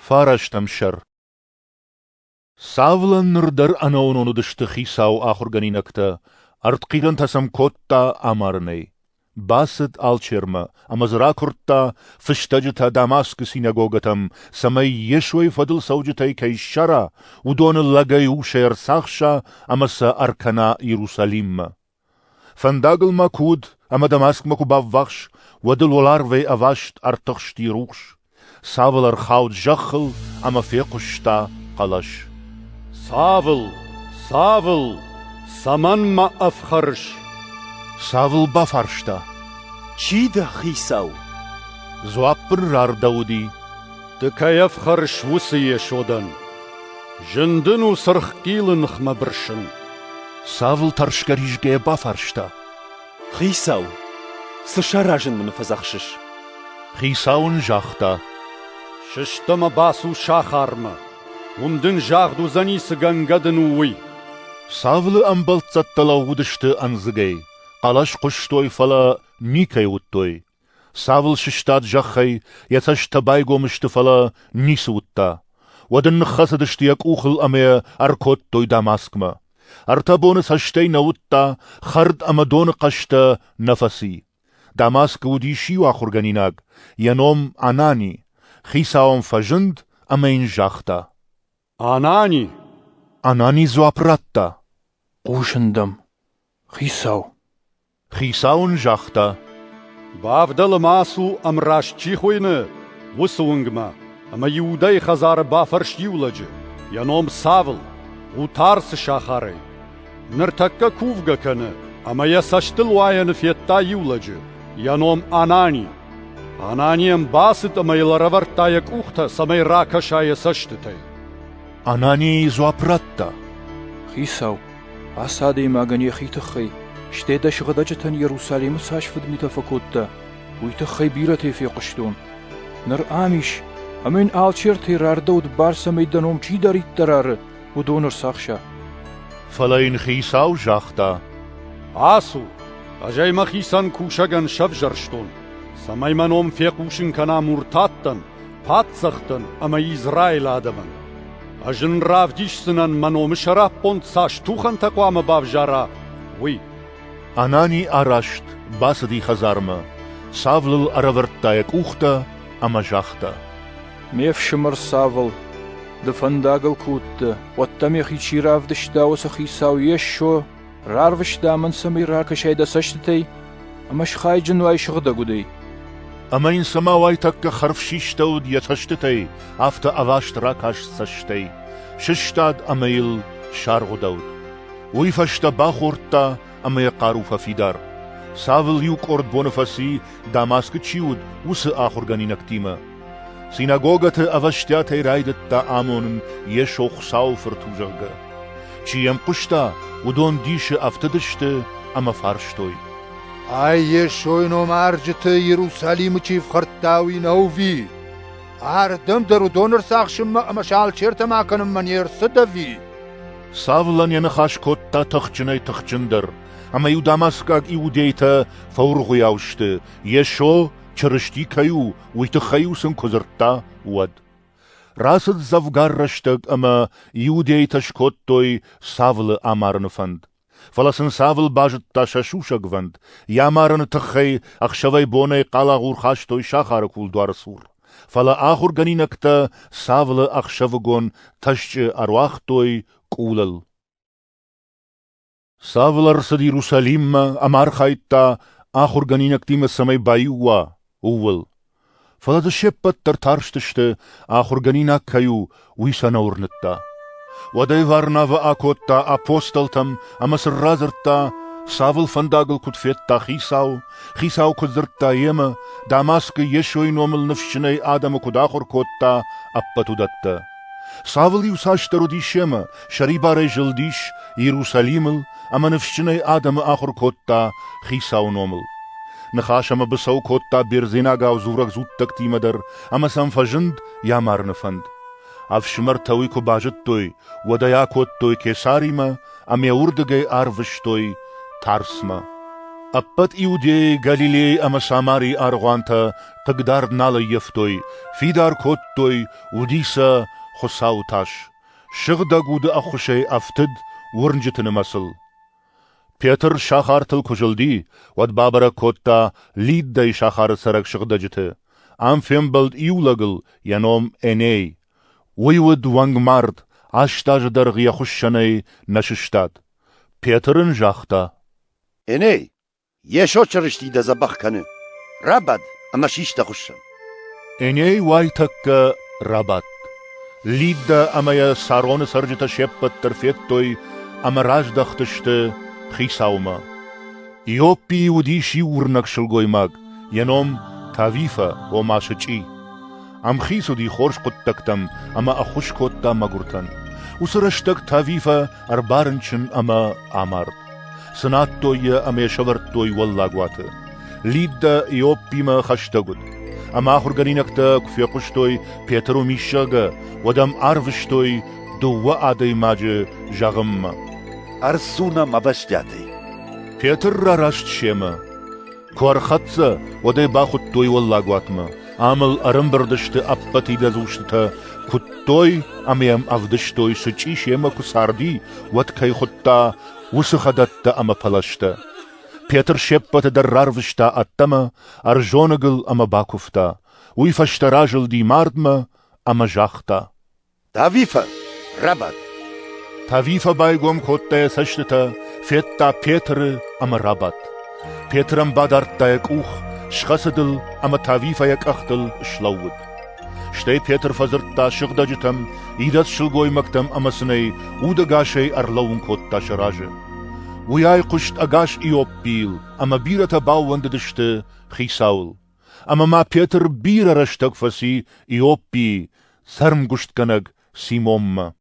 Farashtam shar. Savlan nurdar anaonono dıştı xisau ahurganinakta, artqiran tasam kotta amarney. Basit alçerma, amazra kurtta, fıştacıta Damaskı sinagogatam, samay yeshoi fadıl savcıtay kay shara, udonu lagay uşer saxşa, amasa arkana Yerusalimma. Fandagl makud, ama Damask makubavvachsh, wadıl olar ve avasht artaqshti ruxsh. Savlar xaud jaxıl, ama fequshta qalash. Savl, Savl, saman ma afxarsh. Savl bafarshta. Çida xisau. Zuapr rar Daudi. Dıkay afxarsh vusiye şodan. Jındinu sırxqilin xmabrşın. Savl tarshkarishge bafarshta. Xisau. Sışarajın mını fazaqşış. Xisaun jaxta. Şıştama basu şaxarma. Undın jağdu zanisi gangadın uy. Savl ambaltsattala udıştı anzıgay. Qalash qushtoy fala nikay uttoy. Savl shishtat jaxay, yatash tabay gomishti fala nisi utta. Wadın xasadıştı yak uxıl amaya arkottoy Damaskma. Artabonus hashtay nautta, khard amadon qashta nafasi. Damask udishiu ahurganinag, yanom anani. Xisaum fajند amain jaxta. Anani. Anani zuapratta. Quşundam. Xisau. Xisaun jaxta. Bavdal masu amrash chixoyne. Wusungma. Ama yuday khazar bafarsh yulacı. Yanom Savl. Utars şaxaray. Nırtakka kuvga kanı. Ama yasaştıl wayanı fiyetta yulacı. Yanom Anani. Ananiyem basit ama yılaravartayak uhta samay rakashaya saştıtay. Anani zuapratta. Xisau. Asadi magani xitxay. Shteda shgadajetan Yerusalim sashfid mitafakutta. Uytxay birate fi qushtun. Nar amish. Amin alçerti rardod barsa meydanom çidarit darar. Udonur saxşa. Falain xisau jaxta. Asu. Ajay maxisan kushagan shavjarshton. Samay manom fequshin kana murtattan. Patsaxtan ama İsrail adamın. Ajın ravdişsinan manom şarapon saş tuxan taqwama bavjara. Uy. Anani arasht basdi khazarma. Savl aravartayak uhta ama jaxta. Mefshmar Savl. Dfandagl kutta. Wattami khichirav dishdaus Xisau yesho. Rarvish daman sami rakashayda sashtay. Amash khayjin way shghda gudey. Amain samaway takka kharfshishtaud yatashtetay. Afta avasht rakash sashtay. Shishtad amail shargudaud. Uifashta bakhurta amay qarufa fidar. Savl yukord bonafasi Damask chiud us ahurganinaktima. Synagogat avashtyatay raidatta amonun yeshokh saufertujaga. Chiyam qushta udon dishe aftadishte ama farshtoy. Ay yeshoi marjte Yerusalim chif khartawi novi. Ardam daru donor saxshim ama shal cherta makanım manier sadavi. Savlan yana khashkotta takhchinay takhchindar. Ama yu Damaskag iudeyta faurguyawshte. Yesho çırışti kayu uytxayusun kozırtta wad. Rasad zavgarrashtag ama iudeyta shkottoy Savl amarnfand. Falasın Savl bajtta shashushagvand. Yamarn txay akhshavay bonay qalagur khashtoy shakhar kulduarsur. Fala ahur ganinakta Savl akhshavgon tashch arwachtoy kulal. Savlar sad Yerusalimma amarkhaytta ahur ganinaktima samay bayuwa uwal. Fala da sheppat tartarshtishte ahur ganinak kayu wisana urnitta. Waday varnava akotta apostoltam amas razerta Savl fandagl kutfetta Xisau kudzirta yema Damask yeshoi nomel nafshinay adam kudachor kotta appatudatta. Savl yusashtaru dishema sharibare jildish Yerusalimel ama nafshinay adam achor kotta Xisau nomel. Nakhashama besau kotta birzinaga uzurak zuttak timadar ama sanfajند yamarnfand. Avshmar tawi ko bajattoy wadaya kottoy kesarima am yaurdagay arvishtoy tarsma. أبت إيودي غاليلي أما ساماري أرغوانتا ققدار نالا يفتوي فيدار كوتوي وديسا خساو تاش شغدا قود أخوشي أفتد ورنجتن مسل بيتر شاخار تل كجلدي ود بابرا كوتا ليد داي شاخار سرق شغدا جته ام فيمبلد إيولغل ينوم إني ويود وانگ مرد عشتاج درغي خشني نششتاد بيترن جاختا إني يشو چرشتي دا زبخ كنه رابد أما شيش تخشن إني وايتك رابط ليدا أما يا سارون سرجتا شبت ترفيتوي أما راج دختشت خيساوما يوبي وديشي ورنك شلغوي ماغ ينوم تاويفا وما شچي أم خيسو دي خورش قدتكتم أما أخوش كوتا مغورتن وسرشتك تاويفا أربارنشن أما آمارد سناتوي أما شورتوي واللاغوات ليدا يوبي ما خشتغد أما خرغنينكتا كفيقشتوي بيترو ميشاغا ودم عرفشتوي دو آدي ماجه جاغم أرسونا مبشتاتي بيتر راشت شيما كوار خطسا ودي باخدتوي واللاغواتما عمل أرمبردشت أبتي دازوشتا كتوي أميام أفدشتوي سچي شيما كساردي ودكي خطا وسخدت أما پلشتا بيتر شبت در رارفشتا أتما أرجونغل أما باكوفتا ويفشت راجل دي ماردما أما جاختا تاويفا رابد تاويفا بايغوم كوتا سشتتا فيتا بيتر أما رابط بيترم بادارتا يكوخ شخصدل أما تاويفا يكأختل شلوود شتي بيتر فزرتا شغدا جتم إيدات شلغوي مكتم أما سني ودغاشي أرلون كوتا شراجه وياي قشت أغاش إيوبيل أما بيرة باوند دشت خيساول أما ما بيتر بيرة رشتك فسي إيوبي سرم قشت كنگ سيموم